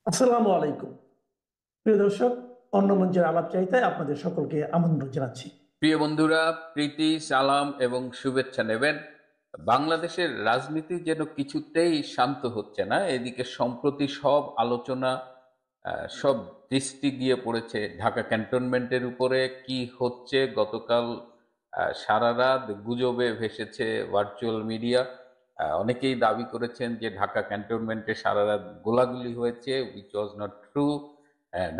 আসসালামু আলাইকুম। প্রিয় দর্শক, অন্য মঞ্চের আলাপ চাইতায় আপনাদের সকলকে আমন্ত্রণ জানাচ্ছি। প্রিয় বন্ধুরা, প্রীতি, সালাম এবং শুভেচ্ছা নেবেন। বাংলাদেশের রাজনীতি যেন কিছুতেই শান্ত হচ্ছে না। এদিকে সম্প্রতি সব আলোচনা, সব দৃষ্টি গিয়ে পড়েছে ঢাকা ক্যান্টনমেন্টের উপরে। কি হচ্ছে গতকাল সারা রাত গুজবে ভেসেছে ভার্চুয়াল মিডিয়া। অনেকেই দাবি করেছেন যে ঢাকা ক্যান্টনমেন্টে সারা রাত গোলাগুলি হয়েছে, which was not true.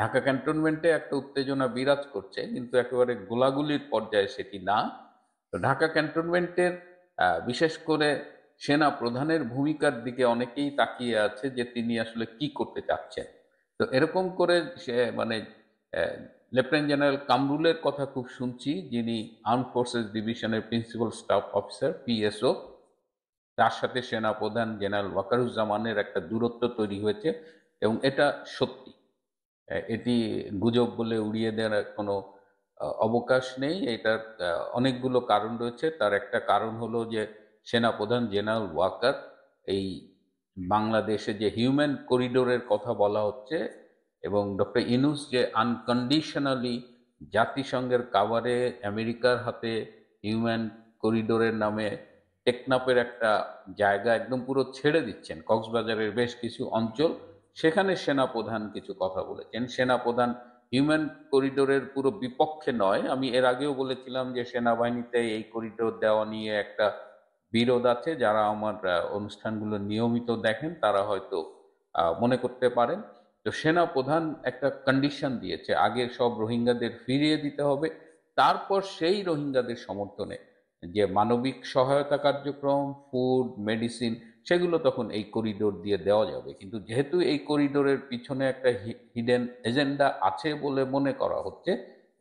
Dhaka ক্যান্টনমেন্টে একটা উত্তেজনা বিরাজ করছে, কিন্তু একেবারে গোলাগুলির পর্যায়ে সেটি না। তো ঢাকা ক্যান্টনমেন্টের বিশেষ করে সেনা প্রধানের ভূমিকার দিকে অনেকেই তাকিয়ে আছে যে তিনি আসলে কি করতে চাচ্ছেন। তো এরকম করে সে মানে লেফটেন্যান্ট জেনারেল কামরুলের কথা খুব শুনছি, যিনি আর্ম ফোর্সেস ডিভিশনের প্রিন্সিপাল স্টাফ অফিসার, পিএসও। তার সাথে সেনা প্রধান জেনারেল ওয়াকারুজ্জামানের একটা দূরত্ব তৈরি হয়েছে, এবং এটা সত্যি। এটি গুজব বলে উড়িয়ে দেওয়ার কোনো অবকাশ নেই। এটার অনেকগুলো কারণ রয়েছে। তার একটা কারণ হলো যে সেনাপ্রধান জেনারেল ওয়াকার এই বাংলাদেশে যে হিউম্যান করিডোরের কথা বলা হচ্ছে, এবং ডক্টর ইনুস যে আনকন্ডিশনালি জাতিসংঘের কাভারে আমেরিকার হাতে হিউম্যান করিডোরের নামে টেকনাফের একটা জায়গা একদম পুরো ছেড়ে দিচ্ছেন, কক্সবাজারের বেশ কিছু অঞ্চল, সেখানে সেনাপ্রধান কিছু কথা বলেছেন। সেনাপ্রধান হিউম্যান করিডোরের পুরো বিপক্ষে নয়। আমি এর আগেও বলেছিলাম যে সেনাবাহিনীতে এই করিডোর দেওয়া নিয়ে একটা বিরোধ আছে। যারা আমার অনুষ্ঠানগুলো নিয়মিত দেখেন তারা হয়তো মনে করতে পারেন। তো সেনাপ্রধান একটা কন্ডিশন দিয়েছে, আগে সব রোহিঙ্গাদের ফিরিয়ে দিতে হবে, তারপর সেই রোহিঙ্গাদের সমর্থনে যে মানবিক সহায়তা কার্যক্রম, ফুড, মেডিসিন, সেগুলো তখন এই করিডোর দিয়ে দেওয়া যাবে। কিন্তু যেহেতু এই করিডোরের পিছনে একটা হিডেন এজেন্ডা আছে বলে মনে করা হচ্ছে,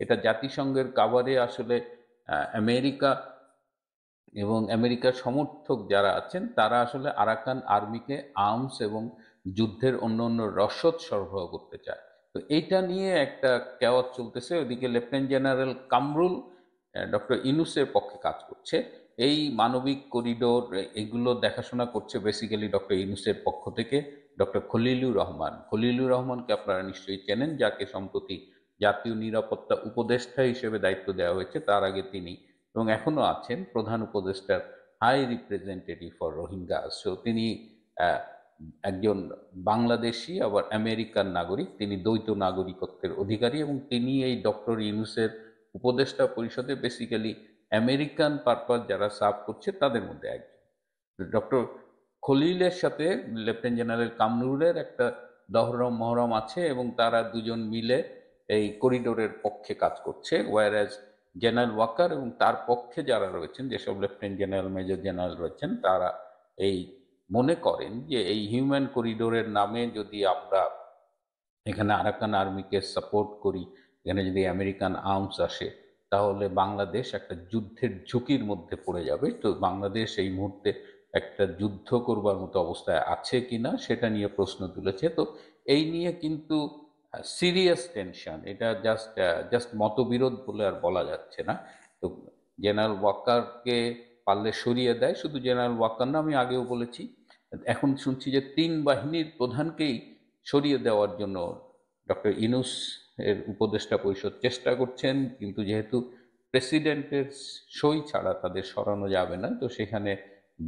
এটা জাতিসংঘের কাভারে আসলে আমেরিকা এবং আমেরিকার সমর্থক যারা আছেন তারা আসলে আরাকান আর্মিকে আর্মস এবং যুদ্ধের অন্য অন্য রসদ সরবরাহ করতে চায়। তো এইটা নিয়ে একটা কেওয়াজ চলতেছে। ওইদিকে লেফটেন্যান্ট জেনারেল কামরুল ডক্টর ইনুসের পক্ষে কাজ করছে। এই মানবিক করিডোর এগুলো দেখাশোনা করছে বেসিক্যালি ডক্টর ইনুসের পক্ষ থেকে ডক্টর খলিলুর রহমান। খলিলুর রহমানকে আপনারা নিশ্চয়ই চেনেন, যাকে সম্প্রতি জাতীয় নিরাপত্তা উপদেষ্টা হিসেবে দায়িত্ব দেওয়া হয়েছে। তার আগে তিনি এবং এখনো আছেন প্রধান উপদেষ্টার high representative for Rohingya. So তিনি আহ, একজন বাংলাদেশি আবার আমেরিকান নাগরিক। তিনি দ্বৈত নাগরিকত্বের অধিকারী, এবং তিনি এই ডক্টর ইউনূসের উপদেষ্টা পরিষদে বেসিক্যালি আমেরিকান পারপাস যারা সার্ভ করছে তাদের মধ্যে একজন। ডক্টর খলিলের সাথে লেফটেন্যান্ট জেনারেল কামরুলের একটা দহরম মহরম আছে, এবং তারা দুজন মিলে এই করিডোরের পক্ষে কাজ করছে। ওয়ারাজ জেনারেল ওয়াকার এবং তার পক্ষে যারা রয়েছেন, যেসব লেফটেন্যান্ট জেনারেল, মেজর জেনারেল রয়েছেন, তারা এই মনে করেন যে এই হিউম্যান করিডোরের নামে যদি আমরা এখানে আরাকান আর্মিকে সাপোর্ট করি, এখানে যদি আমেরিকান আর্মস আসে, তাহলে বাংলাদেশ একটা যুদ্ধের ঝুঁকির মধ্যে পড়ে যাবে। তো বাংলাদেশ এই মুহূর্তে একটা যুদ্ধ করবার মতো অবস্থায় আছে কিনা সেটা নিয়ে প্রশ্ন তুলেছে। তো এই নিয়ে কিন্তু সিরিয়াস টেনশন। এটা জাস্ট জাস্ট মতবিরোধ বলে আর বলা যাচ্ছে না। তো জেনারেল ওয়াকারকে পারলে সরিয়ে দেয়। শুধু জেনারেল ওয়াকার না, আমি আগেও বলেছি, এখন শুনছি যে তিন বাহিনীর প্রধানকেই সরিয়ে দেওয়ার জন্য ডক্টর ইনুস এর উপদেষ্টা পরিষদ চেষ্টা করছেন। কিন্তু যেহেতু প্রেসিডেন্টের সই ছাড়া তাদের সরানো যাবে না, তো সেখানে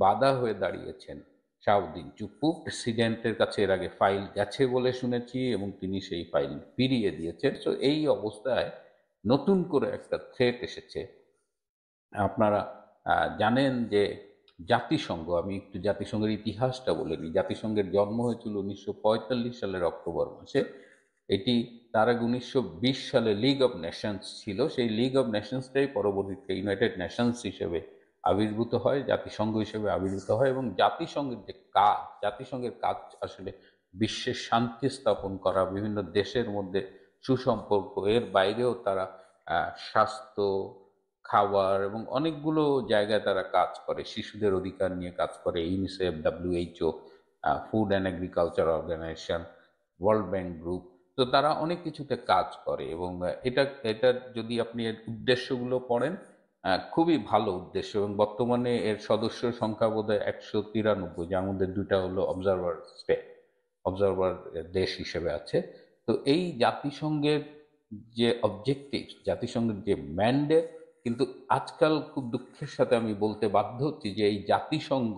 বাধা হয়ে দাঁড়িয়েছেন শাহাবুদ্দিন চুপ্পু। প্রেসিডেন্টের কাছে এর আগে ফাইল গেছে বলে শুনেছি, এবং তিনি সেই ফাইল ফিরিয়ে দিয়েছেন। তো এই অবস্থায় নতুন করে একটা থ্রেট এসেছে। আপনারা জানেন যে জাতিসংঘ, আমি একটু জাতিসংঘের ইতিহাসটা বলে নিই। জাতিসংঘের জন্ম হয়েছিল 1945 সালের অক্টোবর মাসে। এটি তার আগে 1920 সালে লিগ অব নেশনস ছিল। সেই লিগ অব নেশনসটাই পরবর্তীতে ইউনাইটেড নেশনস হিসেবে আবির্ভূত হয়, জাতিসংঘ হিসেবে আবির্ভূত হয়। এবং জাতিসংঘের যে কাজ, জাতিসংঘের কাজ আসলে বিশ্বের শান্তি স্থাপন করা, বিভিন্ন দেশের মধ্যে সুসম্পর্ক, এর বাইরেও তারা স্বাস্থ্য, খাবার এবং অনেকগুলো জায়গায় তারা কাজ করে। শিশুদের অধিকার নিয়ে কাজ করে UNICEF, WHO, food and agriculture organization, world bank group. তো তারা অনেক কিছুতে কাজ করে, এবং এটা এটা যদি আপনি এর উদ্দেশ্যগুলো পড়েন, খুবই ভালো উদ্দেশ্য। এবং বর্তমানে এর সদস্য সংখ্যা বোধহয় 193, যার মধ্যে দুইটা হলো অবজারভার স্টেট। অবজারভার দেশ হিসেবে আছে। তো এই জাতিসংঘের যে অবজেক্টিভ, জাতিসংঘের যে ম্যান্ডেট, কিন্তু আজকাল খুব দুঃখের সাথে আমি বলতে বাধ্য হচ্ছি যে এই জাতিসংঘ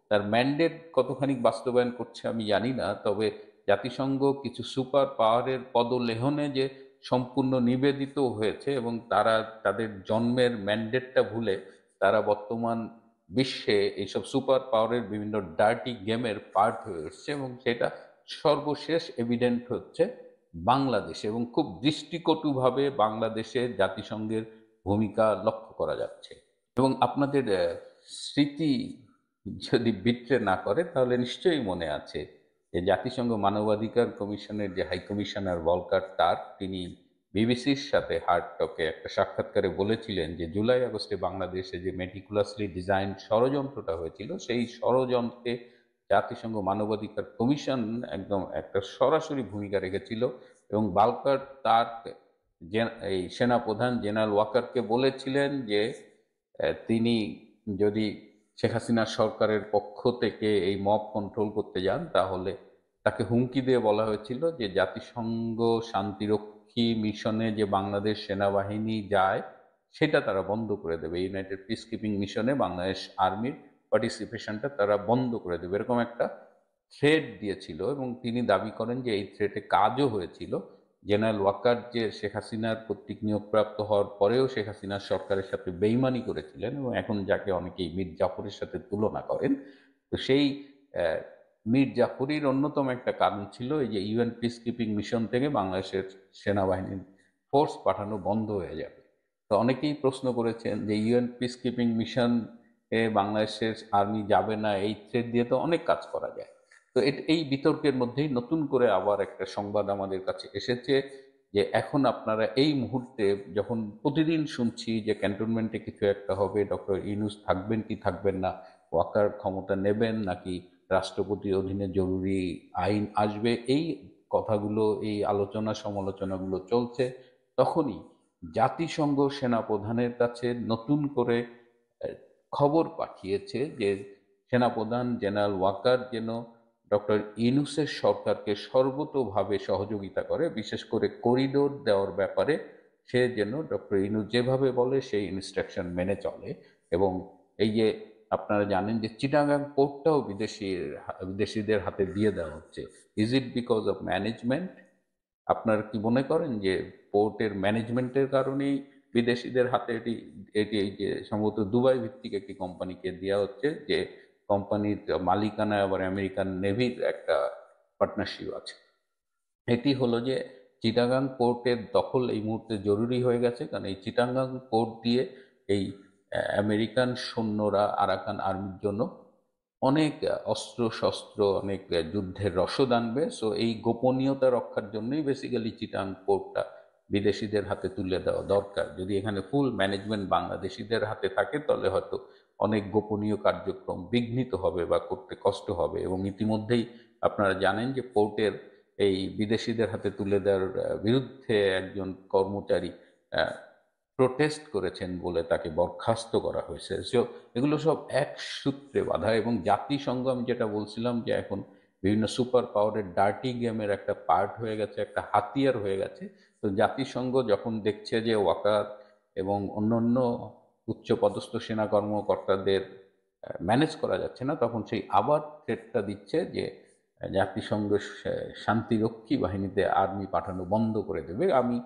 তার ম্যান্ডেট কতখানি বাস্তবায়ন করছে আমি জানি না, তবে জাতিসংঘ কিছু সুপার পাওয়ারের পদলেহনে যে সম্পূর্ণ নিবেদিত হয়েছে এবং তারা তাদের জন্মের ম্যান্ডেটটা ভুলে তারা বর্তমান বিশ্বে এইসব সুপার পাওয়ারের বিভিন্ন ডার্টি গেমের পার্ট হয়ে এসছে, এবং সেটা সর্বশেষ এভিডেন্ট হচ্ছে বাংলাদেশে, এবং খুব দৃষ্টিকটুভাবে বাংলাদেশে জাতিসংঘের ভূমিকা লক্ষ্য করা যাচ্ছে। এবং আপনাদের স্মৃতি যদি বিট্রে না করে তাহলে নিশ্চয়ই মনে আছে যে জাতিসংঘ মানবাধিকার কমিশনের যে হাই কমিশনার ভলকার টার্ক, তিনি বিবিসির সাথে হার্ড টকে একটা সাক্ষাৎকারে বলেছিলেন যে জুলাই আগস্টে বাংলাদেশে যে মেটিকুলাসলি ডিজাইন ষড়যন্ত্রটা হয়েছিল, সেই ষড়যন্ত্রে জাতিসংঘ মানবাধিকার কমিশন একদম একটা সরাসরি ভূমিকা রেখেছিল। এবং ভলকার টার্ক এই সেনাপ্রধান জেনারেল ওয়াকারকে বলেছিলেন যে তিনি যদি শেখ হাসিনা সরকারের পক্ষ থেকে এই মব কন্ট্রোল করতে যান তাহলে তাকে হুমকি দিয়ে বলা হয়েছিল যে জাতিসংঘ শান্তিরক্ষী মিশনে যে বাংলাদেশ সেনাবাহিনী যায় সেটা তারা বন্ধ করে দেবে, ইউনাইটেড পিস কিপিং মিশনে বাংলাদেশ আর্মির পার্টিসিপেশনটা তারা বন্ধ করে দেবে, এরকম একটা থ্রেট দিয়েছিল। এবং তিনি দাবি করেন যে এই থ্রেটে কাজও হয়েছিল। জেনারেল ওয়াকার যে শেখ হাসিনার কর্তৃক নিয়োগপ্রাপ্ত হওয়ার পরেও শেখ হাসিনার সরকারের সাথে বেইমানি করেছিলেন এবং এখন যাকে অনেকেই মীর জাফরের সাথে তুলনা করেন, তো সেই মীর জাফরির অন্যতম একটা কারণ ছিল এই যে ইউএন পিস কিপিং মিশন থেকে বাংলাদেশের সেনাবাহিনীর ফোর্স পাঠানো বন্ধ হয়ে যাবে। তো অনেকেই প্রশ্ন করেছেন যে ইউএন পিস কিপিং মিশন এ বাংলাদেশের আর্মি যাবে না, এই থ্রেট দিয়ে তো অনেক কাজ করা যায়। তো এই বিতর্কের মধ্যেই নতুন করে আবার একটা সংবাদ আমাদের কাছে এসেছে যে এখন আপনারা এই মুহূর্তে যখন প্রতিদিন শুনছি যে ক্যান্টনমেন্টে কিছু একটা হবে, ডক্টর ইউনূস থাকবেন কি থাকবেন না, ওয়াকার ক্ষমতা নেবেন নাকি রাষ্ট্রপতির অধীনে জরুরি আইন আসবে, এই কথাগুলো, এই আলোচনা সমালোচনাগুলো চলছে, তখনই জাতিসংঘ সেনাপ্রধানের কাছে নতুন করে খবর পাঠিয়েছে যে সেনাপ্রধান জেনারেল ওয়াকার যেন ডক্টর ইউনূসের সরকারকে সর্বতোভাবে সহযোগিতা করে, বিশেষ করে করিডোর দেওয়ার ব্যাপারে সে যেন ডক্টর ইউনূস যেভাবে বলে সেই ইনস্ট্রাকশন মেনে চলে। এবং এই যে আপনারা জানেন যে চিটাগাং পোর্টটাও বিদেশিদের হাতে দিয়ে দেওয়া হচ্ছে। Is it because of management? আপনারা কি মনে করেন যে পোর্টের ম্যানেজমেন্টের কারণেই বিদেশিদের হাতে এটি এটি এই যে সম্ভবত দুবাই ভিত্তিক একটি কোম্পানিকে দেওয়া হচ্ছে, যে কোম্পানির মালিকানায় আবার আমেরিকান নেভির একটা পার্টনারশিপ আছে। এটি হলো যে চিটাগাং পোর্টের দখল এই মুহূর্তে জরুরি হয়ে গেছে, কারণ এই চিটাগাং পোর্ট দিয়ে এই আমেরিকান সৈন্যরা আরাকান আর্মির জন্য অনেক অস্ত্র শস্ত্র, অনেক যুদ্ধের রসদ আনবে। সো এই গোপনীয়তা রক্ষার জন্যই বেসিক্যালি চিটাং পোর্টটা বিদেশিদের হাতে তুলে দেওয়া দরকার। যদি এখানে ফুল ম্যানেজমেন্ট বাংলাদেশিদের হাতে থাকে তাহলে হয়তো অনেক গোপনীয় কার্যক্রম বিঘ্নিত হবে বা করতে কষ্ট হবে। এবং ইতিমধ্যেই আপনারা জানেন যে পোর্টের এই বিদেশিদের হাতে তুলে দেওয়ার বিরুদ্ধে একজন কর্মচারী প্রোটেস্ট করেছেন বলে তাকে বরখাস্ত করা হয়েছে। সো এগুলো সব এক সূত্রে বাঁধা। এবং জাতিসংঘ, আমি যেটা বলছিলাম যে এখন বিভিন্ন সুপার পাওয়ারের ডার্টি গেমের একটা পার্ট হয়ে গেছে, একটা হাতিয়ার হয়ে গেছে। তো জাতিসংঘ যখন দেখছে যে ওয়াকার এবং অন্যান্য উচ্চপদস্থ সেনা কর্মকর্তাদের ম্যানেজ করা যাচ্ছে না, তখন সেই আবার থ্রেটটা দিচ্ছে যে জাতিসংঘ শান্তিরক্ষী বাহিনীতে আর্মি পাঠানো বন্ধ করে দেবে। আমি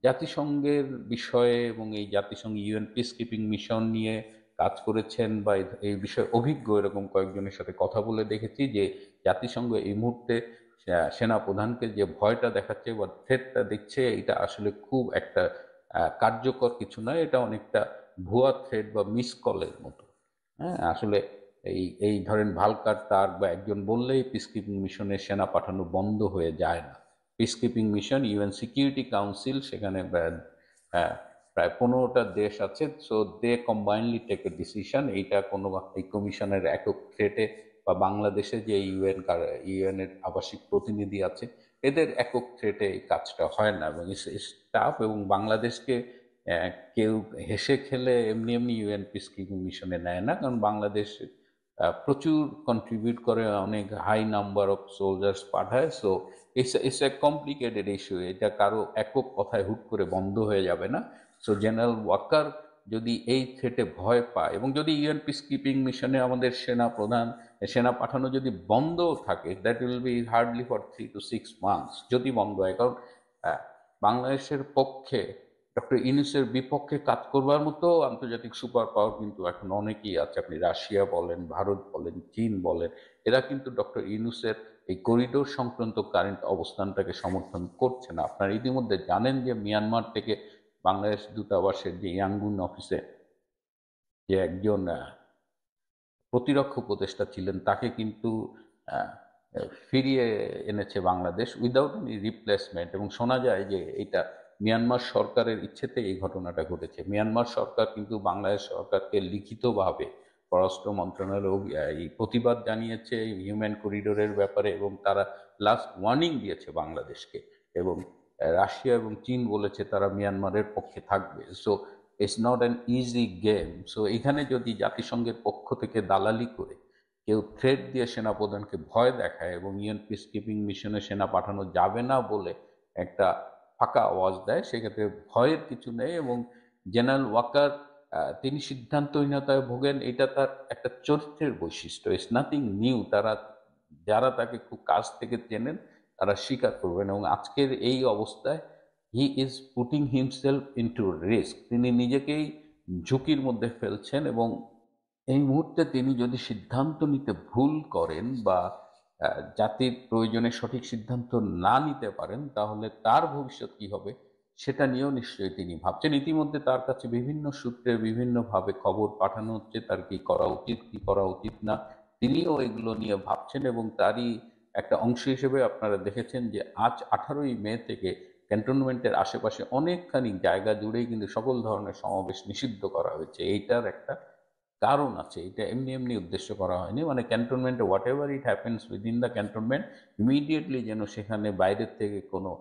জাতিসংঘের বিষয়ে এবং এই জাতিসংঘ ইউএন পিস কিপিং মিশন নিয়ে কাজ করেছেন বা এই বিষয়ে অভিজ্ঞ এরকম কয়েকজনের সাথে কথা বলে দেখেছি যে জাতিসংঘ এই মুহূর্তে সেনা প্রধানকে যে ভয়টা দেখাচ্ছে বা থ্রেটটা দিচ্ছে, এটা আসলে খুব একটা কার্যকর কিছু নয়। এটা অনেকটা ভুয়া থ্রেট বা মিস কলের মতো। হ্যাঁ, আসলে এই এই ধরেন ভালকার টার্ক বা একজন বললেই পিস কিপিং মিশনে সেনা পাঠানো বন্ধ হয়ে যায় না। Peace keeping mission UN security council, সেখানে প্রায় 15টা দেশ আছে। So they combinedly take a decision. এইটা কোনো এই কমিশনের একক থ্রেটে বা বাংলাদেশে যে ইউএন এর আবাসিক প্রতিনিধি আছে এদের একক থ্রেটে এই কাজটা হয় না। এবং স্টাফ এবং বাংলাদেশকে কেউ হেসে খেলে এমনি এমনি ইউএন পিস কিপিং মিশনে নেয় না, কারণ বাংলাদেশ প্রচুর কন্ট্রিবিউট করে, অনেক হাই নাম্বার অফ সোলজার্স পাঠায়। So it's a complicated issue, এটা কারো একক কথায় হুট করে বন্ধ হয়ে যাবে না। সো জেনারেল ওয়াকার যদি এই থ্রেটে ভয় পায়, এবং যদি ইউএন পিস কিপিং মিশনে আমাদের সেনা পাঠানো যদি বন্ধও থাকে, that will be hardly for 3 to 6 months যদি বন্ধ হয়। কারণ বাংলাদেশের পক্ষে ডক্টর ইউনূসের বিপক্ষে কাজ করবার মতো আন্তর্জাতিক সুপার পাওয়ার কিন্তু এখন অনেকেই আছে। আপনি রাশিয়া বলেন, ভারত বলেন, চীন বলেন, এরা কিন্তু ডক্টর ইউনূসের এই করিডোর সংক্রান্ত কারেন্ট অবস্থানটাকে সমর্থন করছে না। আপনারা ইতিমধ্যে জানেন যে মিয়ানমার থেকে বাংলাদেশ দূতাবাসের যে ইয়াঙ্গুন অফিসে যে একজন প্রতিরক্ষা উপদেষ্টা ছিলেন, তাকে কিন্তু আহ, ফিরিয়ে এনেছে বাংলাদেশ উইদাউট এনি রিপ্লেসমেন্ট। এবং শোনা যায় যে এটা মিয়ানমার সরকারের ইচ্ছেতে এই ঘটনাটা ঘটেছে। মিয়ানমার সরকার কিন্তু বাংলাদেশ সরকারকে লিখিতভাবে পররাষ্ট্র মন্ত্রণালয় এই প্রতিবাদ জানিয়েছে হিউম্যান করিডোরের ব্যাপারে, এবং তারা লাস্ট ওয়ার্নিং দিয়েছে বাংলাদেশকে। এবং রাশিয়া এবং চীন বলেছে তারা মিয়ানমারের পক্ষে থাকবে। So it's not an easy game. So এখানে যদি জাতিসংঘের পক্ষ থেকে দালালি করে কেউ থ্রেট দিয়ে সেনাপ্রধানকে ভয় দেখায় এবং ইউএন পিস কিপিং মিশনে সেনা পাঠানো যাবে না বলে একটা ফাঁকা আওয়াজ দেয়, সেক্ষেত্রে ভয়ের কিছু নেই। এবং জেনারেল ওয়াকার তিনি সিদ্ধান্তহীনতায় ভোগেন, এটা তার একটা চরিত্রের বৈশিষ্ট্য। It's nothing new. যারা তাকে খুব কাছ থেকে চেনেন তারা স্বীকার করবেন। এবং আজকের এই অবস্থায় he is putting himself into risk, তিনি নিজেকেই ঝুঁকির মধ্যে ফেলছেন। এবং এই মুহূর্তে তিনি যদি সিদ্ধান্ত নিতে ভুল করেন বা জাতির প্রয়োজনে সঠিক সিদ্ধান্ত না নিতে পারেন, তাহলে তার ভবিষ্যৎ কি হবে সেটা নিয়েও নিশ্চয়ই তিনি ভাবছেন। ইতিমধ্যে তার কাছে বিভিন্ন সূত্রে বিভিন্নভাবে খবর পাঠানো হচ্ছে তার কি করা উচিত, কি করা উচিত না। তিনিও এগুলো নিয়ে ভাবছেন, এবং তারই একটা অংশ হিসেবে আপনারা দেখেছেন যে আজ 18ই মে থেকে ক্যান্টনমেন্টের আশেপাশে অনেকখানি জায়গা জুড়েই কিন্তু সকল ধরনের সমাবেশ নিষিদ্ধ করা হয়েছে। এইটার একটা কারণ আছে, এটা এমনি এমনি উদ্দেশ্য করা হয়নি। মানে ক্যান্টনমেন্টে what ever it happens within the cantonment, immediately যেন সেখানে বাইরের থেকে কোনো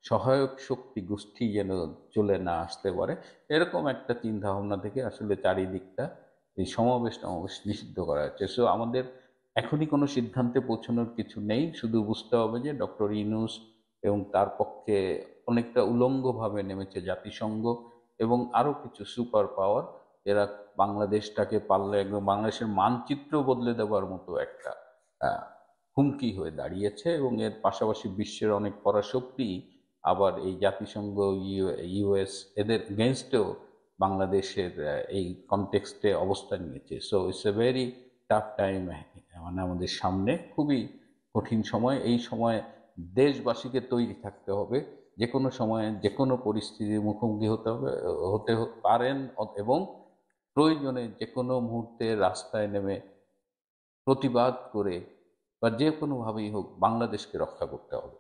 সহায়ক শক্তি গোষ্ঠী যেন চলে না আসতে পারে, এরকম একটা চিন্তা ভাবনা থেকে আসলে চারিদিকটা এই সমাবেশ নিষিদ্ধ করা হচ্ছে। সো আমাদের এখনই কোনো সিদ্ধান্তে পৌঁছানোর কিছু নেই, শুধু বুঝতে হবে যে ডক্টর ইউনূস এবং তার পক্ষে অনেকটা উলঙ্গভাবে নেমেছে জাতিসংঘ এবং আরও কিছু সুপার পাওয়ার। এরা বাংলাদেশটাকে পারলে একদম বাংলাদেশের মানচিত্র বদলে দেওয়ার মতো একটা হুমকি হয়ে দাঁড়িয়েছে। এবং এর পাশাপাশি বিশ্বের অনেক পরাশক্তি আবার এই জাতিসংঘ, ইউএস, এদের এগেনস্টেও বাংলাদেশের এই কনটেক্সটে অবস্থান নিয়েছে। So it's a very tough time, মানে আমাদের সামনে খুবই কঠিন সময়। এই সময়ে দেশবাসীকে তৈরি থাকতে হবে, যে কোনো সময়ে যে কোনো পরিস্থিতির মুখোমুখি হতে পারেন, এবং প্রয়োজনে যে কোনো মুহূর্তে রাস্তায় নেমে প্রতিবাদ করে বা যে কোনোভাবেই হোক বাংলাদেশকে রক্ষা করতে হবে।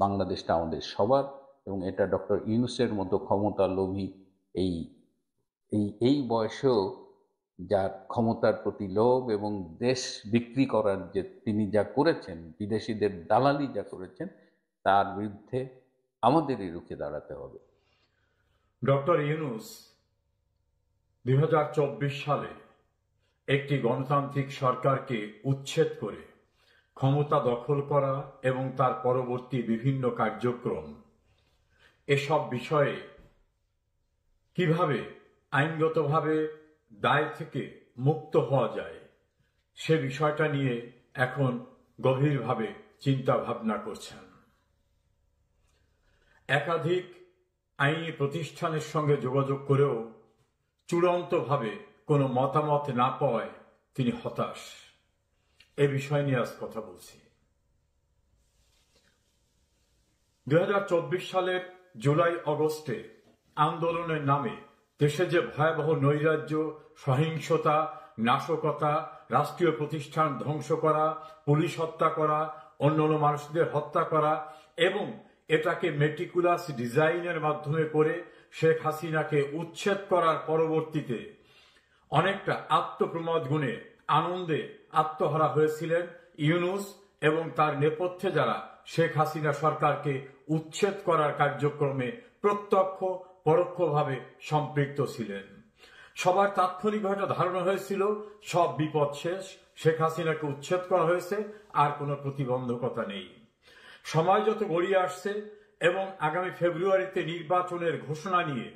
বাংলাদেশটা আমাদের সবার, এবং এটা ডক্টর ইউনূসের মতো ক্ষমতা লোভী এই এই এই বয়সেও যার ক্ষমতার প্রতি লোভ এবং দেশ বিক্রি করার যে তিনি যা করেছেন, বিদেশিদের দালালি যা করেছেন, তার বিরুদ্ধে আমাদেরই রুখে দাঁড়াতে হবে। ডক্টর ইউনূস 2024 সালে একটি গণতান্ত্রিক সরকারকে উচ্ছেদ করে ক্ষমতা দখল করা এবং তার পরবর্তী বিভিন্ন কার্যক্রম, এসব বিষয়ে কিভাবে আইনগতভাবে দায় থেকে মুক্ত হওয়া যায় সে বিষয়টা নিয়ে এখন গভীরভাবে চিন্তা ভাবনা করছেন। একাধিক আইনি প্রতিষ্ঠানের সঙ্গে যোগাযোগ করেও চূড়ান্তভাবে কোনো মতামত না পাওয়ায় তিনি হতাশ। এ বিষয় নিয়ে আজ কথা বলছি। 2024 সালের জুলাই আগস্টে আন্দোলনের নামে দেশে যে ভয়াবহ নৈরাজ্য, সহিংসতা, নাশকতা, রাষ্ট্রীয় প্রতিষ্ঠান ধ্বংস করা, পুলিশ হত্যা করা, অন্যান্য মানুষদের হত্যা করা এবং এটাকে মেটিকুলাস ডিজাইনের মাধ্যমে করে শেখ হাসিনাকে উচ্ছেদ করার পরবর্তীতে অনেকটা আত্মপ্রমাদ গুণে আনন্দে আত্মহারা হয়েছিলেন ইউনূস এবং তার নেপথ্যে যারা শেখ হাসিনা সরকারকে উচ্ছেদ করার কার্যক্রমে প্রত্যক্ষ পরোক্ষভাবে সম্পৃক্ত ছিলেন। সবার তাৎক্ষণিকভাবে ধারণা হয়েছিল সব বিপদ শেষ, শেখ হাসিনাকে উচ্ছেদ করা হয়েছে, আর কোনো প্রতিবন্ধকতা নেই। সময় যত গড়িয়ে আসছে এবং আগামী ফেব্রুয়ারিতে নির্বাচনের ঘোষণা নিয়ে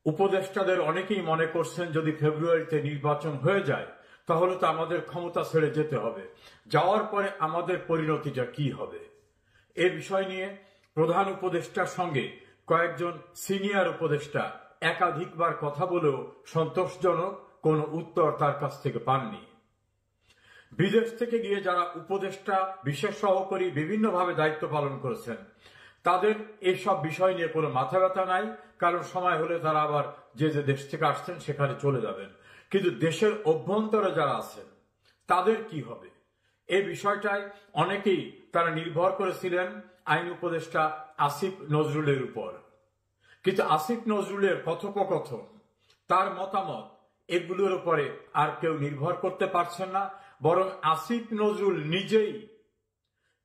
উপদেষ্টাদের অনেকেই মনে করছেন যদি ফেব্রুয়ারিতে নির্বাচন হয়ে যায় তাহলে তো আমাদের ক্ষমতা ছেড়ে যেতে হবে, যাওয়ার পরে আমাদের পরিণতিটা কি হবে। এ বিষয় নিয়ে প্রধান উপদেষ্টার সঙ্গে কয়েকজন সিনিয়র উপদেষ্টা একাধিকবার কথা বলেও সন্তোষজনক কোনো উত্তর তার কাছ থেকে পাননি। বিদেশ থেকে গিয়ে যারা উপদেষ্টা, বিশেষ সহকারী বিভিন্নভাবে দায়িত্ব পালন করেছেন তাদের এইসব বিষয় নিয়ে কোনো মাথা ব্যথা নাই, কারণ সময় হলে তারা আবার যে যে দেশ থেকে আসছেন সেখানে চলে যাবেন। কিন্তু দেশের অভ্যন্তরে যারা আছেন তাদের কি হবে এই বিষয়টায় অনেকেই তারা নির্ভর করেছিলেন আইন উপদেষ্টা আসিফ নজরুলের উপর। কিন্তু আসিফ নজরুলের কথোপকথন, তার মতামত, এগুলোর উপরে আর কেউ নির্ভর করতে পারছেন না, বরং আসিফ নজরুল নিজেই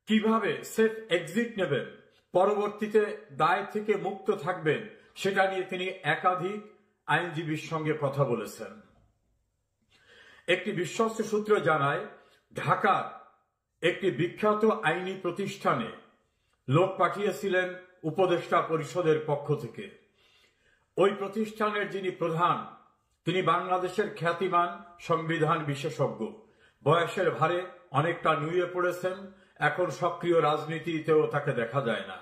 কিভাবে সেফ এক্সিট নেবেন, পরবর্তীতে দায় থেকে মুক্ত থাকবেন, সেটা নিয়ে তিনি একাধিক আইনজীবীর সঙ্গে কথা বলেছেন। একটি বিশ্বস্ত সূত্র জানায় ঢাকার একটি বিখ্যাত আইনি প্রতিষ্ঠানে লোক পাঠিয়েছিলেন উপদেষ্টা পরিষদের পক্ষ থেকে। ওই প্রতিষ্ঠানের যিনি প্রধান তিনি বাংলাদেশের খ্যাতিমান সংবিধান বিশেষজ্ঞ, বয়সের ভারে অনেকটা নুয়ে পড়েছেন, এখন সক্রিয় রাজনীতিতেও তাকে দেখা যায় না।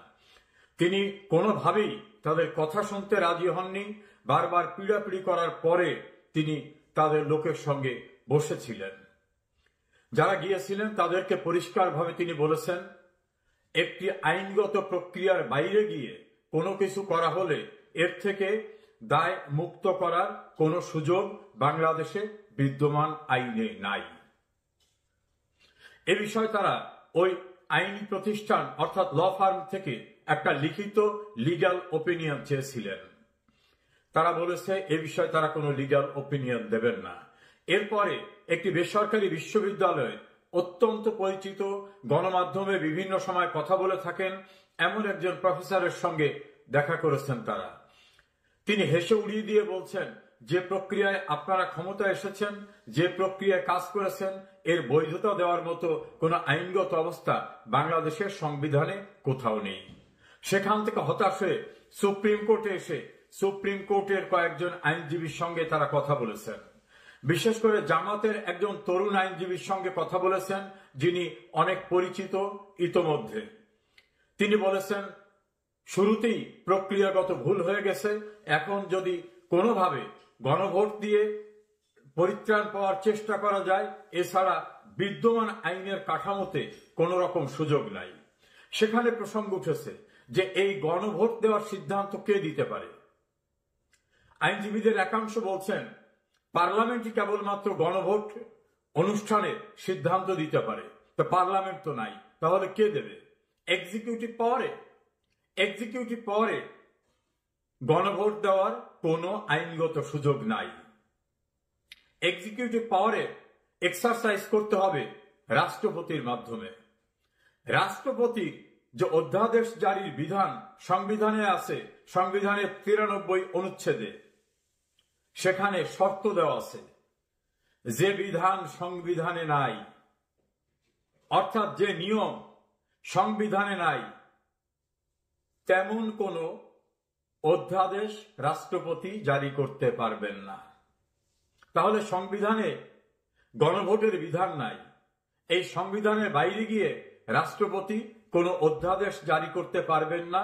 তিনি কোনোভাবেই তাদের কথা শুনতে রাজি হননি, বারবার পীড়াপিড়ি করার পরে তিনি তাদের লোকের সঙ্গে বসেছিলেন। যারা গিয়েছিলেন তাদেরকে পরিষ্কারভাবে তিনি বলেছেন একটি আইনগত প্রক্রিয়ার বাইরে গিয়ে কোনো কিছু করা হলে এর থেকে দায় মুক্ত করার কোনো সুযোগ বাংলাদেশে বিদ্যমান আইনে নাই। এ বিষয়ে তারা ওই আইনি প্রতিষ্ঠান অর্থাৎ ল ফার্ম থেকে একটা লিখিত লিগ্যাল ওপিনিয়ন চেয়েছিলেন। তারা বলেছে এ বিষয়ে তারা কোনো লিগ্যাল ওপিনিয়ন দেবেন না। এরপরে একটি বেসরকারি বিশ্ববিদ্যালয়ে অত্যন্ত পরিচিত, গণমাধ্যমে বিভিন্ন সময় কথা বলে থাকেন এমন একজন প্রফেসরের সঙ্গে দেখা করেছেন তারা। তিনি হেসে উড়িয়ে দিয়ে বলছেন যে প্রক্রিয়ায় আপনারা ক্ষমতা এসেছেন, যে প্রক্রিয়ায় কাজ করেছেন, এর বৈধতা দেওয়ার মতো কোনো আইনগত অবস্থা বাংলাদেশের সংবিধানে কোথাও নেই। সেখান থেকে হতাশ হয়ে সুপ্রিম কোর্টে এসে সুপ্রিম কোর্টের কয়েকজন আইনজীবীর সঙ্গে তারা কথা বলেছেন। বিশেষ করে জামাতের একজন তরুণ আইনজীবীর সঙ্গে কথা বলেছেন যিনি অনেক পরিচিত ইতোমধ্যে। তিনি বলেছেন শুরুতেই প্রক্রিয়াগত ভুল হয়ে গেছে, এখন যদি কোনোভাবে গণভোট দিয়ে পরিত্রাণ পাওয়ার চেষ্টা করা যায়, এছাড়া বিদ্যমান আইনের কাঠামোতে কোন রকম সুযোগ নাই। সেখানে প্রসঙ্গ উঠেছে যে এই গণভোট দেওয়ার সিদ্ধান্ত কে দিতে পারে। আইনজীবীদের একাংশ বলছেন পার্লামেন্টই কেবলমাত্র গণভোট অনুষ্ঠানে সিদ্ধান্ত দিতে পারে, তো পার্লামেন্ট তো নাই, তাহলে কে দেবে? এক্সিকিউটিভ পাওয়ারে গণভোট দেওয়ার কোনো আইনগত সুযোগ নাই। এক্সিকিউটিভ পাওয়ারে এক্সারসাইজ করতে হবে রাষ্ট্রপতির মাধ্যমে। রাষ্ট্রপতির যে অধ্যাদেশ জারির বিধান সংবিধানে আছে, সংবিধানের 93 অনুচ্ছেদে সেখানে শর্ত দেওয়া আছে যে বিধান সংবিধানে নাই, অর্থাৎ যে নিয়ম সংবিধানে নাই তেমন কোন অধ্যাদেশ রাষ্ট্রপতি জারি করতে পারবেন না। তাহলে সংবিধানে গণভোটের বিধান নাই, এই সংবিধানের বাইরে গিয়ে রাষ্ট্রপতি কোনো অধ্যাদেশ জারি করতে পারবেন না,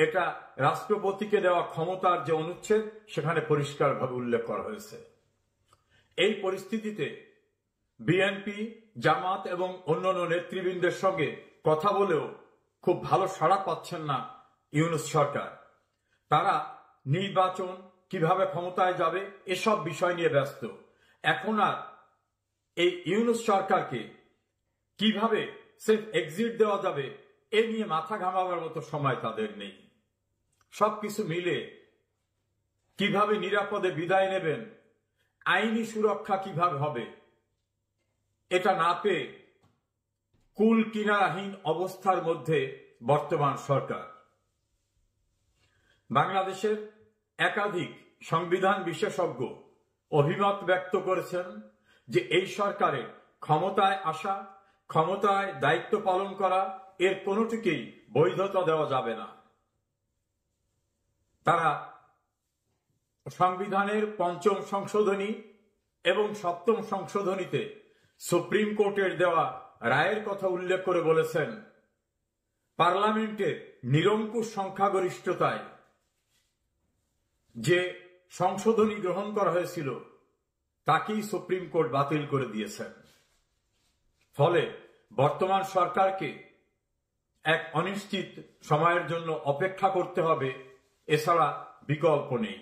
এটা রাষ্ট্রপতিকে দেওয়া ক্ষমতার যে অনুচ্ছেদ সেখানে পরিষ্কারভাবে উল্লেখ করা হয়েছে। এই পরিস্থিতিতে বিএনপি, জামাত এবং অন্যান্য নেতৃবৃন্দের সঙ্গে কথা বলেও খুব ভালো সাড়া পাচ্ছেন না ইউনূস সরকার। তারা নির্বাচন কিভাবে ক্ষমতায় যাবে এসব বিষয় নিয়ে ব্যস্ত। এখন আর এই ইউনূস সরকারকে কিভাবে সেফ এক্সিট দেওয়া যাবে এ নিয়ে মাথা ঘামাবার মতো সময় তাদের নেই। সবকিছু মিলে কিভাবে নিরাপদে বিদায় নেবেন, আইনি সুরক্ষা কিভাবে হবে, এটা না পেয়ে কুল কিনারাহীন অবস্থার মধ্যে বর্তমান সরকার। বাংলাদেশের একাধিক সংবিধান বিশেষজ্ঞ অভিমত ব্যক্ত করেছেন যে এই সরকারের ক্ষমতায় আসা, ক্ষমতায় দায়িত্ব পালন করা, এর কোনোটিকেই বৈধতা দেওয়া যাবে না। তারা সংবিধানের ৫ম সংশোধনী এবং ৭ম সংশোধনীতে সুপ্রিম কোর্টের দেওয়া রায়ের কথা উল্লেখ করে বলেছেন, পার্লামেন্টের নিরঙ্কুশ সংখ্যাগরিষ্ঠতায় যে সংশোধনী গ্রহণ করা হয়েছিল তাকেই সুপ্রিম কোর্ট বাতিল করে দিয়েছেন। ফলে বর্তমান সরকারকে এক অনিশ্চিত সময়ের জন্য অপেক্ষা করতে হবে, এছাড়া বিকল্প নেই।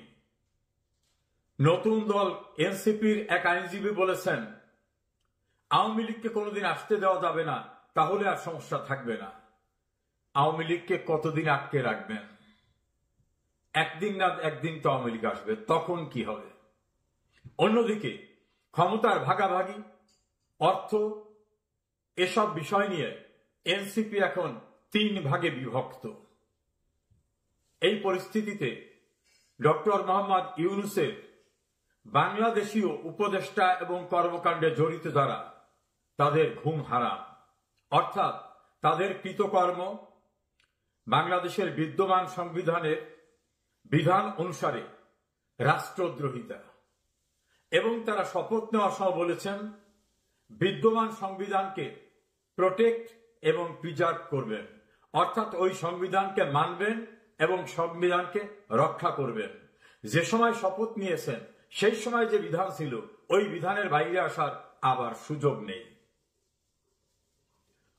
নতুন দল এনসিপির এক আইনজীবী বলেছেন, আওয়ামী লীগকে কোনোদিন আসতে দেওয়া যাবে না, তাহলে আর সমস্যা থাকবে না। আওয়ামী লীগকে কতদিন আটকে রাখবেন? একদিন না একদিন তো আওয়ামী লীগ আসবে, তখন কি হবে? অন্যদিকে ক্ষমতার ভাগাভাগি, অর্থ, এসব বিষয় নিয়ে এনসিপি এখন ৩ ভাগে বিভক্ত। এই পরিস্থিতিতে ডক্টর মোহাম্মদ ইউনূসের বাংলাদেশীয় উপদেষ্টা এবং কর্মকাণ্ডে জড়িত যারা, তাদের ঘুম হারাম, অর্থাৎ তাদের কৃতকর্ম বাংলাদেশের বিদ্যমান সংবিধানের বিধান অনুসারে রাষ্ট্রদ্রোহিতা, এবং তারা শপথ নেওয়ার সময় বলেছেন বিদ্যমান সংবিধানকে প্রোটেক্ট এবং প্রিজার্ভ করবেন, অর্থাৎ ওই সংবিধানকে মানবেন এবং সংবিধানকে রক্ষা করবেন। যে সময় শপথ নিয়েছেন সেই সময় যে বিধান ছিল ওই বিধানের বাইরে আসার আবার সুযোগ নেই।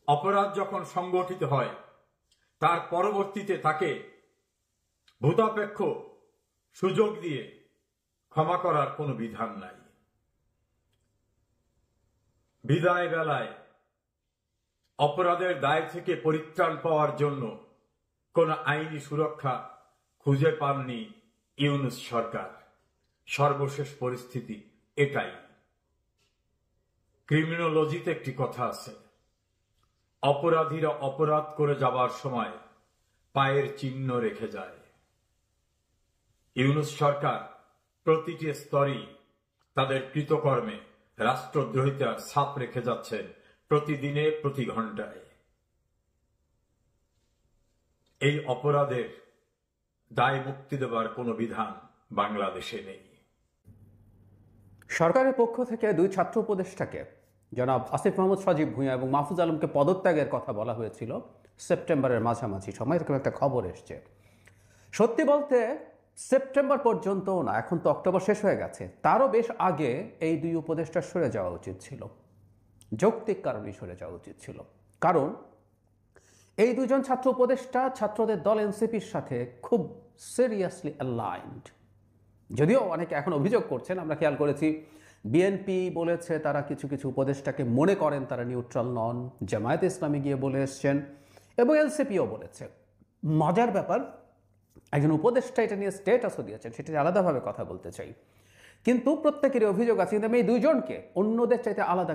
অপরাধ যখন সংগঠিত হয় তার পরবর্তীতে তাকে ভূতাপেক্ষ সুযোগ দিয়ে ক্ষমা করার কোনো বিধান নাই। বিদায় বেলায় অপরাধের দায় থেকে পরিত্রাণ পাওয়ার জন্য কোন আইনি সুরক্ষা খুঁজে পাননি ইউনূস সরকার। সর্বশেষ পরিস্থিতি এটাই। ক্রিমিনোলজিতে একটি কথা আছে, অপরাধীরা অপরাধ করে যাবার সময় পায়ের চিহ্ন রেখে যায়। ইউনূস সরকার প্রতিটি স্তরেই তাদের কৃতকর্মে রাষ্ট্রদ্রোহিতার ছাপ রেখে যাচ্ছেন প্রতিদিনে, প্রতি ঘন্টায়। এই অপরাধের দায় মুক্তি দেবার কোনো বিধান বাংলাদেশে নেই। সরকারের পক্ষ থেকে 2 ছাত্র উপদেষ্টাকে, জনাব আসিফ মাহমুদ সজীব ভূঁইয়া এবং মাহফুজ আলমকে পদত্যাগের কথা বলা হয়েছিল সেপ্টেম্বরের মাঝামাঝি সময়, এরকম একটা খবর এসছে। সত্যি বলতে সেপ্টেম্বর পর্যন্ত না, এখন তো অক্টোবর শেষ হয়ে গেছে, তারও বেশ আগে এই 2 উপদেষ্টা সরে যাওয়া উচিত ছিল। যৌক্তিক কারণে সরে যাওয়া উচিত ছিল, কারণ এই 2 জন ছাত্র উপদেষ্টা ছাত্রদের দল এনসিপির সাথে খুব সিরিয়াসলি অ্যালাইন্ড। যদিও অনেকে এখন অভিযোগ করছেন, আমরা খেয়াল করেছি বিএনপি বলেছে তারা কিছু কিছু উপদেষ্টাকে মনে করেন তারা নিউট্রাল নন, জামায়াতে ইসলামী গিয়ে বলে এসছেন এবং এনসিপিও বলেছে। মজার ব্যাপার, একজন উপদেষ্টা এটা নিয়ে স্টেটাসও দিয়েছেন, সেটা আলাদাভাবে কথা বলতে চাই। কিন্তু প্রত্যেকেরই অভিযোগ আছে, কিন্তু আমি এই 2 জনকে অন্যদের চাইতে আলাদা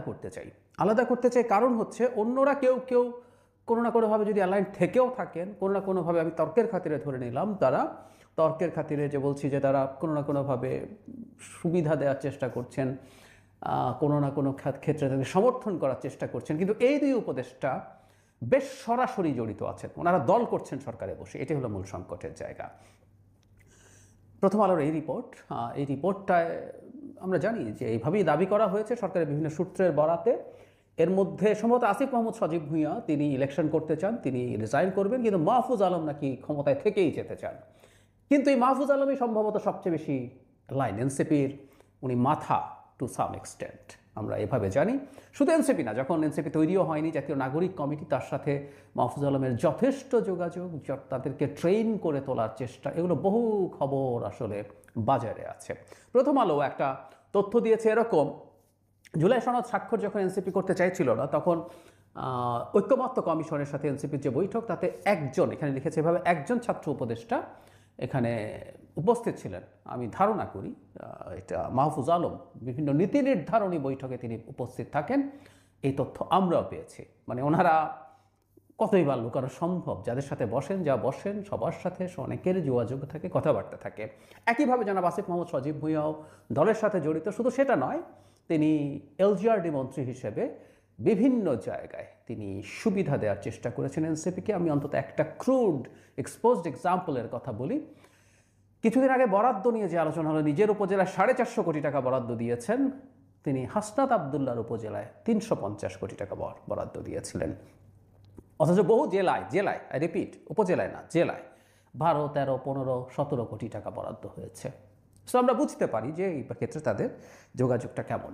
করতে চাই। কারণ হচ্ছে অন্যরা কেউ কেউ কোনো না কোনোভাবে যদি অ্যালাইন থেকেও থাকেন, কোনো না কোনোভাবে, আমি তর্কের খাতিরে ধরে নিলাম, তারা তর্কের খাতিরে যে বলছি যে তারা কোনো না কোনোভাবে সুবিধা দেওয়ার চেষ্টা করছেন, কোনো না কোনো ক্ষেত্রে তাদের সমর্থন করার চেষ্টা করছেন। কিন্তু এই 2 উপদেষ্টা বেশ সরাসরি জড়িত আছেন, ওনারা দল করছেন সরকারে বসে। এটি হলো মূল সংকটের জায়গা। প্রথম আলোর এই রিপোর্টটায় আমরা জানি যে এইভাবেই দাবি করা হয়েছে সরকারের বিভিন্ন সূত্রের বরাতে। এর মধ্যে সম্ভবত আসিফ মাহমুদ সজীব ভূঁইয়া তিনি ইলেকশন করতে চান, তিনি রিজাইন করবেন, কিন্তু মাহফুজ আলম নাকি ক্ষমতায় থেকেই যেতে চান। কিন্তু এই মাহফুজ আলমই সম্ভবত সবচেয়ে বেশি লাইন, এনসিপির উনি মাথা টু সাম এক্সটেন্ট, আমরা এভাবে জানি। শুধু এনসিপি না, যখন এনসিপি তৈরিও হয়নি, জাতীয় নাগরিক কমিটি, তার সাথে মাহফুজ আলমের যথেষ্ট যোগাযোগ, তাদেরকে ট্রেন করে তোলার চেষ্টা, এগুলো বহু খবর আসলে বাজারে আছে। প্রথম আলো একটা তথ্য দিয়েছে এরকম, জুলাই সনদ স্বাক্ষর যখন এনসিপি করতে চাইছিল না, তখন ঐক্যমত্য কমিশনের সাথে এনসিপির যে বৈঠক, তাতে একজন, এখানে লিখেছে এভাবে, একজন ছাত্র উপদেষ্টা এখানে উপস্থিত ছিলেন। আমি ধারণা করি এটা মাহফুজ আলম। বিভিন্ন নীতি নির্ধারণী বৈঠকে তিনি উপস্থিত থাকেন, এই তথ্য আমরাও পেয়েছি। মানে ওনারা কতই বা লুকানো সম্ভব, যাদের সাথে বসেন সবার সাথে অনেকের যোগাযোগ থাকে, কথাবার্তা থাকে। একইভাবে জনাব আসিফ মাহমুদ সজীব ভূঁইয়াও দলের সাথে জড়িত। শুধু সেটা নয়, তিনি এলজিআরডি মন্ত্রী হিসেবে বিভিন্ন জায়গায় তিনি সুবিধা দেওয়ার চেষ্টা করেছেন এনসিপিকে। আমি অন্তত একটা ক্রুড এক্সপোজড এক্সাম্পলের কথা বলি। কিছুদিন আগে বরাদ্দ নিয়ে যে আলোচনা হলো, নিজের উপজেলায় 450 কোটি টাকা বরাদ্দ দিয়েছেন তিনি, হাসনাত আবদুল্লাহর উপজেলায় 350 কোটি টাকা বরাদ্দ দিয়েছিলেন। অথচ বহু জেলায় আই রিপিট, উপজেলায় না, জেলায় 12, 13, 15, 17 কোটি টাকা বরাদ্দ হয়েছে। সো আমরা বুঝতে পারি যে এই ক্ষেত্রে তাদের যোগাযোগটা কেমন।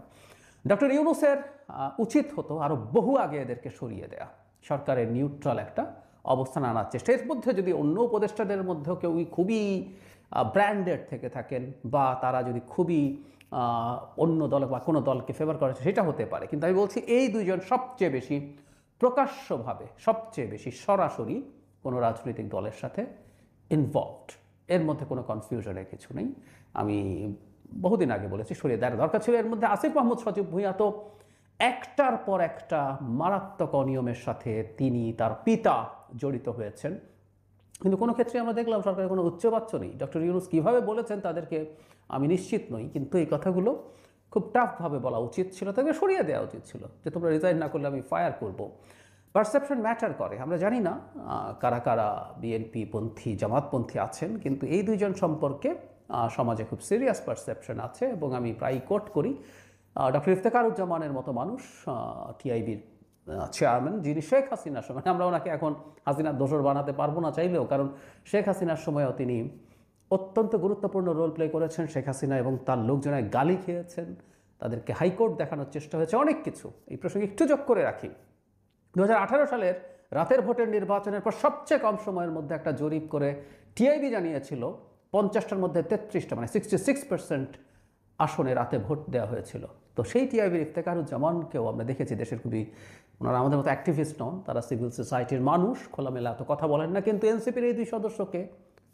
ডক্টর ইউনূসের উচিত হতো আরও বহু আগে এদেরকে সরিয়ে দেয়া, সরকারের নিউট্রাল একটা অবস্থান আনার চেষ্টা। এর মধ্যে যদি অন্য উপদেষ্টাদের মধ্যেও কেউ খুবই ব্র্যান্ডেড থেকে থাকেন বা তারা যদি খুবই অন্য দল বা কোনো দলকে ফেভার করে সেটা হতে পারে, কিন্তু আমি বলছি এই দুইজন সবচেয়ে বেশি প্রকাশ্যভাবে, সবচেয়ে বেশি সরাসরি কোনো রাজনৈতিক দলের সাথে ইনভলভড, এর মধ্যে কোনো কনফিউশনের কিছু নেই। আমি বহুদিন আগে বলেছি সরিয়ে দেওয়ার দরকার ছিল। এর মধ্যে আসিফ মাহমুদ সজীব ভুঁইয়া তো একটার পর একটা মারাত্মক অনিয়মের সাথে তিনি তার পিতা জড়িত হয়েছেন, কিন্তু কোনো ক্ষেত্রে আমরা দেখলাম সরকারের কোনো উচ্চবাচ্য নেই। ডক্টর ইউনূস কীভাবে বলেছেন তাদেরকে আমি নিশ্চিত নই, কিন্তু এই কথাগুলো খুব টাফভাবে বলা উচিত ছিল, তাদেরকে সরিয়ে দেওয়া উচিত ছিল যে তোমরা রিজাইন না করলে আমি ফায়ার করব। পারসেপশন ম্যাটার করে। আমরা জানি না কারা কারা বিএনপি পন্থী, জামাতপন্থী আছেন, কিন্তু এই দুইজন সম্পর্কে সমাজে খুব সিরিয়াস পারসেপশন আছে। এবং আমি প্রায় কোট করি ডক্টর ইফতেখারুজ্জামানের মতো মানুষ, টিআইবির চেয়ারম্যান, যিনি শেখ হাসিনার সময়, আমরা ওনাকে এখন হাসিনার দোসর বানাতে পারবো না চাইলেও, কারণ শেখ হাসিনার সময়ও তিনি অত্যন্ত গুরুত্বপূর্ণ রোল প্লে করেছেন। শেখ হাসিনা এবং তার লোকজনের গালি খেয়েছেন, তাদেরকে হাইকোর্ট দেখানোর চেষ্টা হয়েছে, অনেক কিছু। এই প্রসঙ্গে একটু যোগ করে রাখি, 2018 সালের রাতের ভোটের নির্বাচনের পর সবচেয়ে কম সময়ের মধ্যে একটা জরিপ করে টিআইবি জানিয়েছিল 50টার মধ্যে 33টা, মানে 66% আসনে রাতে ভোট দেওয়া হয়েছিল। তো সেই টিআইবির ইফতেখারুজ্জামানকেও আমরা দেখেছি, দেশের খুবই, ওনারা আমাদের মতো অ্যাক্টিভিস্ট নন, তারা সিভিল সোসাইটির মানুষ, খোলামেলা এত কথা বলেন না, কিন্তু এনসিপির এই দুই সদস্যকে,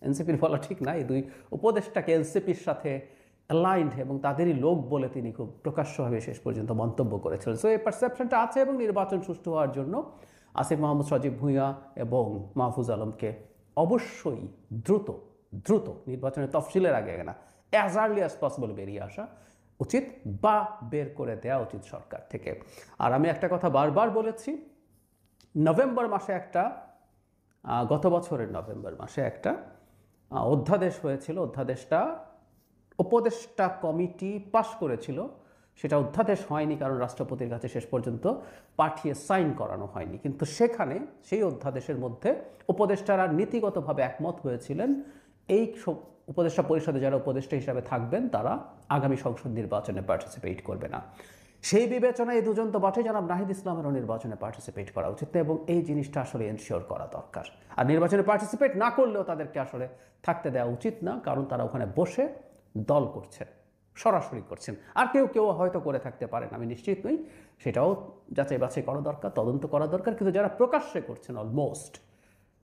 এনসিপির বলা ঠিক না, এই দুই উপদেষ্টাকে এনসিপির সাথে অ্যালাইন্ড এবং তাদেরই লোক বলে তিনি খুব প্রকাশ্যভাবে শেষ পর্যন্ত মন্তব্য করেছিলেন। সো এই পারসেপশনটা আছে এবং নির্বাচন সুষ্ঠু হওয়ার জন্য আসিফ মাহমুদ সজীব ভুঁইয়া এবং মাহফুজ আলমকে অবশ্যই দ্রুত নির্বাচনের তফসিলের আগে না, অ্যাজ আর্লি অ্যাজ পসিবল বেরিয়ে আসা উচিত বা বের করে দেওয়া উচিত সরকার থেকে। আর আমি একটা কথা বারবার বলেছি, নভেম্বর মাসে একটা, গত বছরের নভেম্বর মাসে একটা অধ্যাদেশ হয়েছিল, অধ্যাদেশটা উপদেষ্টা কমিটি পাশ করেছিল, সেটা অধ্যাদেশ হয়নি কারণ রাষ্ট্রপতির কাছে শেষ পর্যন্ত পাঠিয়ে সাইন করানো হয়নি। কিন্তু সেখানে সেই অধ্যাদেশের মধ্যে উপদেষ্টারা নীতিগতভাবে একমত হয়েছিলেন এই উপদেষ্টা পরিষদে যারা উপদেষ্টা হিসাবে থাকবেন তারা আগামী সংসদ নির্বাচনে পার্টিসিপেট করবে না। সেই বিবেচনায় এই দুজন তো বটে, জনাব নাহিদ ইসলামেরও নির্বাচনে পার্টিসিপেট করা উচিত এবং এই জিনিসটা আসলে এনশিওর করা দরকার। আর নির্বাচনে পার্টিসিপেট না করলেও তাদেরকে আসলে থাকতে দেওয়া উচিত না, কারণ তারা ওখানে বসে দল করছেন, সরাসরি করছেন। আর কেউ হয়তো করে থাকতে পারেন, আমি নিশ্চিত নই, সেটাও যাচাই বাছাই করা দরকার, তদন্ত করা দরকার। কিন্তু যারা প্রকাশ্যে করছেন অলমোস্ট